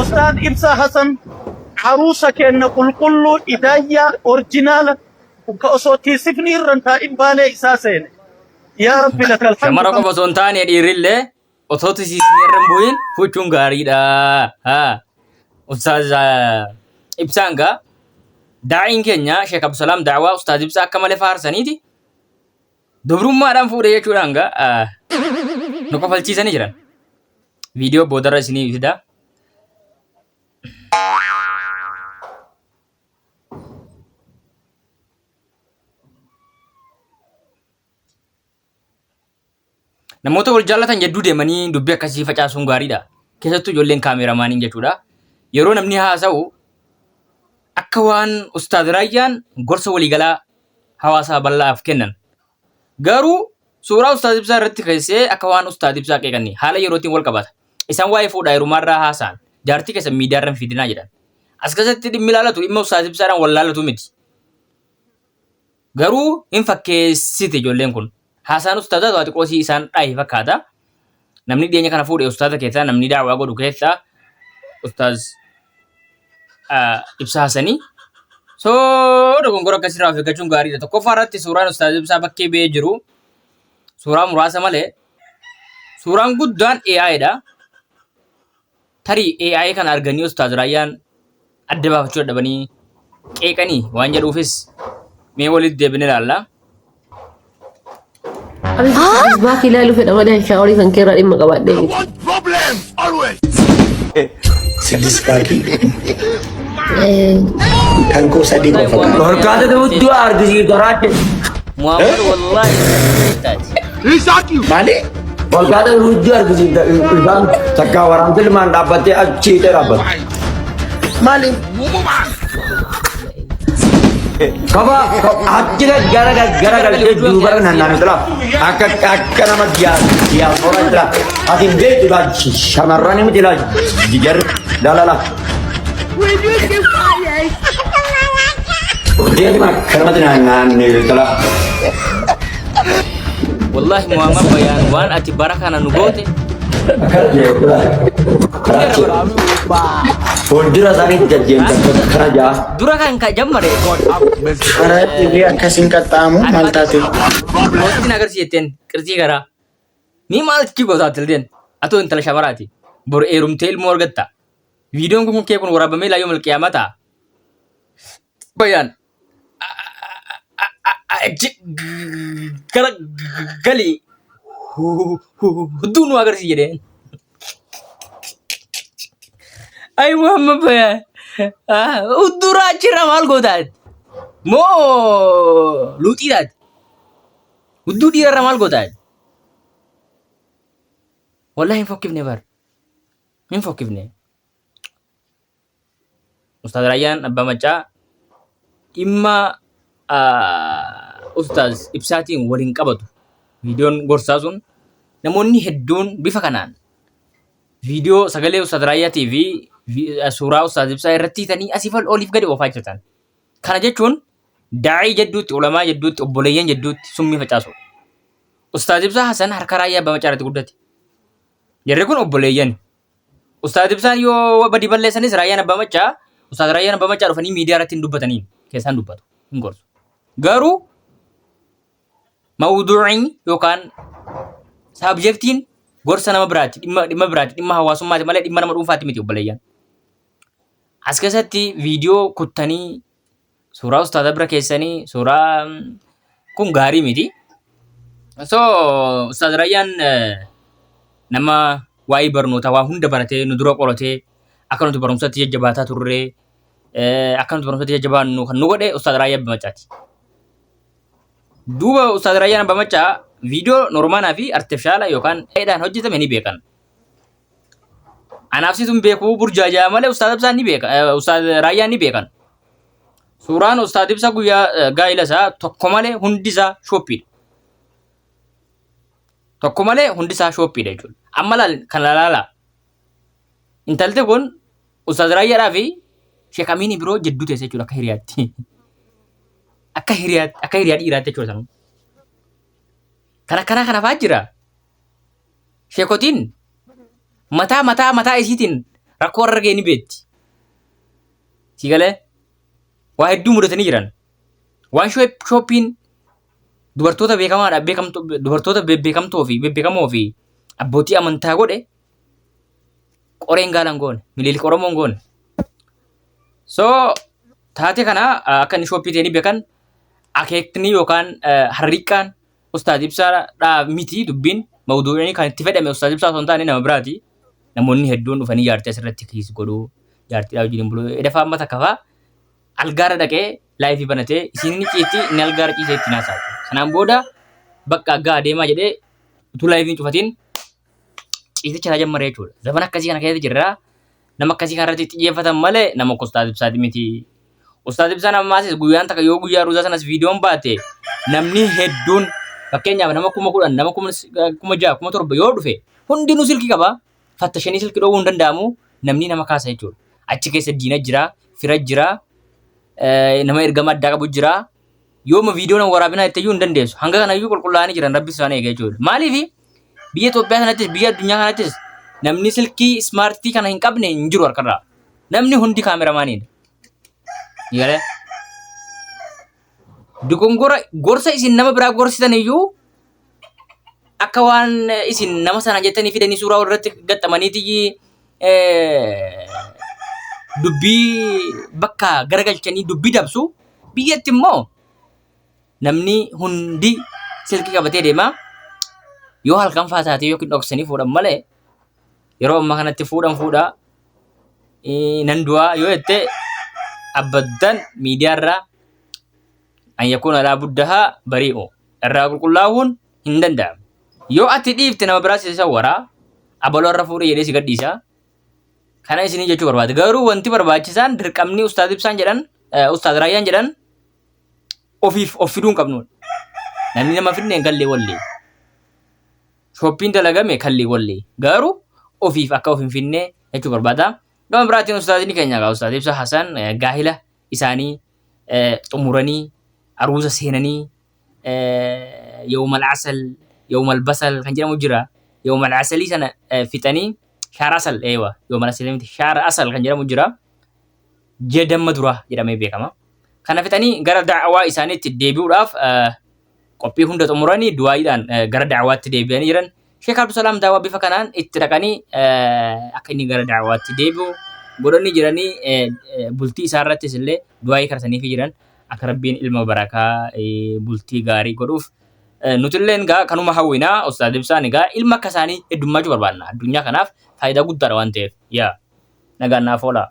أستاذ إبسا حسن عروسك إن كل إدايا أورجينال كأصوتي سفني رنتا إبالي إساسين يا رب لك الحمد. شمرا كم بسونتان يديرله أصوتي سيسني رمبوين فوتشون غاريدا ها أستاذ إبسانغا داعين كنيا شيخ عبد السلام دعوة أستاذ إبسا كمال فارسانيتي دبرم ما دام فوري يشورانغا نكو فالشي سنجران فيديو بودر سني ودا namoota wal jaallatan jedduu deemanii dubbii akkasii facaasuun gaariidha. Keessattuu ijoolleen kaameraamaanii jechuudha. Yeroo namni haasa'u akka waan Ustaad Raayyaan gorsa waliigalaa hawaasaa bal'aaf kennan. Garuu suuraa Ustaad Ibsaa irratti keessee akka waan Ustaad Ibsaa qeeqanii haala yerootiin wal qabata. Isaan waa'ee fuudhaa heerumaarraa haasa'an jaartii keessa miidiyaarran fidinaa jedhan. As keessatti dhimmi ilaalatu dhimma Ustaad Ibsaadhaan wal laalatu miti. Garuu hin fakkeessite ijoolleen kun. Haasaan ustaadaa waati qoosii isaan dhaayee fakkaata. Namni dhiyeenya kana fuudhee ustaada keessaa namni daawwaa godhu keessaa Ustaaz Ibsaa Hasanii. Dogongora akkasirraa of eeggachuun gaariidha. Tokkoffaa irratti suuraan Ustaaz Ibsaa bakkee ba'ee jiru suuraa muraasa malee suuraan guddaan AI'dha. Tarii AI kana arganii Ustaaz Raayyaan adda baafachuu dadhabanii qeeqanii waan jedhuufis mee walitti deebinee ilaalla. Habis baki lalu fedha mana shauri kan kira dhimma qabaadhee miti. What problem always? Sidis pagi. Kan kau sadih kau fakir. Berkata tu dua argisi dorate. Muhammad wallahi He shot you. Balik. Berkata tu dua argisi dan cakap orang tu lemah dapatnya aci terabat. Malik. Kaba aci kan gara-gara dia juga kan nana itulah. Akan nama dia orang itulah. Asin dia juga samaran ini itulah jigar dalalah. Dia cuma kerana nana itulah. wallahi Muhammad bayan wan ati barakana nugote. Fuuldura isaanii jajjeemsa kana jaa. Dura kan ka jammare Karat ini akasin katamu maltate. Mootiin agarsiiteen qirxii garaa. Ni maalchi gootatil den atoo intala shamaraati. Bor eerumtee ilmoo argatta. Viidiyoon kun kee kun waraabamee laa yoomul qiyaamataa. Bayaan gara galii hudduu nu agarsiis jedheen. Ay Muhammad bayaan huddura achirra maal gootaati? Moo luuxiidhaati? Hudduu dhiirarra maal gootaati? Wallahi hin fokkifne bar. Hin fokkifne. Ustaaz Raayyaan abbaa macaa dhimma Ustaaz Ibsaatiin waliin qabatu. Viidiyoon gorsaa sun namoonni hedduun bifa kanaan viidiyoo sagalee Ustaaz Raayyaatii fi suuraa Ustaaz Ibsaa irratti hiitanii asii oliif gadi oofaa jirtan. Kana jechuun daa'ii jedduutti, ulamaa jedduutti, obboleeyyan jedduutti summii facaasu. Ustaaz Ibsaa Hasan harka Raayyaa abbaa macaa irratti guddate. Jarri kun obboleeyyan. Ustaaz Ibsaan yoo badii balleessanis Raayyaan abbaa macaa, Ustaaz Raayyaan abbaa macaa dhufanii miidiyaa irratti hin dubbatanii keessaan dubbatu. Hin gorsu. Garuu mawduuciin yookaan saabjektiin gorsa nama biraati, dhimma biraati, dhimma hawaasummaati malee dhimma nama dhuunfaati miti obboleeyyan. As keessatti viidiyoo kuttanii suuraa ustaaza bira keessanii suuraa kun gaarii miti. Ustaaz Raayyaan nama waa'ee barnootaa waa hunda baratee nu dura qoratee akka nuti barumsatti jajjabaataa turre akka nuti barumsatti jajjabaannu kan nu godhe Ustaaz Raayyaa abbaa macaati. Duuba Ustaaz Raayyaan abbaa macaa viidiyoo noormaanaa fi artifishaala yookaan dheedhaan hojjetame ni beekan. Anaaf situn beekuu burjaajaa malee Ustaaz Ibsaa ni beekan. Ustaaz Raayyaan ni beekan. Suuraan Ustaaz Ibsaa guyyaa gaa'ila isaa tokko malee hundi isaa shooppiidha. Tokko malee hundi isaa shooppiidha jechuudha. Amma kan laala. Intalti kun Ustaaz Raayyaadhaa fi Sheek Amiin biroo jidduu teessa jechuudha akka hiriyaatti. Akka hiriyaa dhiiraatti jechuudha sanu. Kana fa'aa jira. Sheekotiin mataa isiitiin rakkoo warra ga'e ni beetti. Si galee waa hedduu mudatanii jiran. Waan shooppiin dubartoota dubartoota beekamoo fi abbootii amantaa godhe qoreen gaalan goone miliilii Oromoon goone. So taate kana akka inni shooppii ta'anii beekan akeekni yookaan harriiqaan Ustaaz Ibsaa miti dubbiin mawduu'ii kan itti fedhame Ustaaz Ibsaa osoo hin taane nama biraati. Namoonni hedduun dhufanii jaartii asirratti kiis godhuu jaartiidhaa wajjin buluu edafaa amma takka fa'aa algaara dhaqee laayifii banatee isin ni ciitti inni algaara ciisee itti naasaatu. Sanaan booda bakka aggaa adeemaa jedhee utuu laayifiin cufatiin ciisicha jammaree jechuudha. Zaman akkasii kana keessa jirra. Nama akkasii kanarratti xiyyeeffatan malee nama Ustaaz Ibsaati miti. Ustaaz Ibsaan ammaasis guyyaan takka yoo guyyaa ruuzaa sanas viidiyoon baate namni hedduun fakkeenyaaf nama 10,000 nama 6,000 7,000 yoo dhufe hundinuu silkii qaba. Fattashanii silkii dhoowwuu hin danda'amu namni nama kaasa jechuudha. Achi keessa diina jira, fira jira, nama ergama addaa qabu jira. Yooma viidiyoon waraabinaa itti iyyuu hin dandeessu. Hanga kana iyyuu qulqullaa'anii jiran rabbi isaan eega jechuudha. Maaliif biyya Itoophiyaa kanattis biyya addunyaa kanattis namni silkii ismaartii kana hin qabne hin jiru harkarraa. Namni hundi kaameramaaniidha. Yaalee dogongora gorsa isin nama biraa gorsitan iyyuu akka waan isin nama sana jettanii fidanii suuraa irratti gaxxamaniiti dubbii bakka garagalchanii dubbii dabsu biyyatti immoo namni hundi silkii qabatee deema. Yoo halkan faataatee yookiin dhoksanii fuudhan malee yeroo ammaa kanatti fuudha nan du'aa yoo jette abaddan miidiyaarraa an yakuuna laa buddahaa bari'u irraa qulqullaa'uun hin danda'amu. Yoo ati dhiifte nama biraa si sawwaraa abaloo irra fuudhee jedhee si gadhiisa. Kana isinii jechuu barbaade. Garuu wanti barbaachisaan dirqamni Ustaaz Ibsaan jedhan Ustaaz Raayyaan jedhan ofiif of fiduu hin qabnudha. Namni nama fidne gallee wallee. Shooppiin dalagame kallee wallee. Garuu ofiif akka of hin fidne jechuu barbaada. Gama biraatiin Ustaazini keenya Ustaaz Ibsaa Hasan gaahila isaanii xumuranii aruuza seenanii yawmal asal yawmal basal kan jedhamu jira. Yawmal asalii sana fixanii shaara asal yawmal asalii miti shaara asal kan jedhamu jira. Jedhamma dura jedhamee beekama. Kana fixanii gara da'awaa isaaniitti deebi'uudhaaf qophii hunda xumuranii du'aayiidhaan gara da'awaatti deebi'anii jiran. Sheekh Abdusalaam daawwaa bifa kanaan itti dhaqanii akka inni gara da'awaatti deebi'u godhanii jiranii bultii isaa irrattis illee du'aayii kadhataniif jiran akka rabbiin ilma barakaa bultii gaarii godhuuf nutillee egaa kanuma hawwinaa Ustaaz Ibsaan egaa ilma akka isaanii heddummaachuu barbaanna addunyaa kanaaf faayidaa guddaadha waan ta'eef yaa nagaan naaf oola.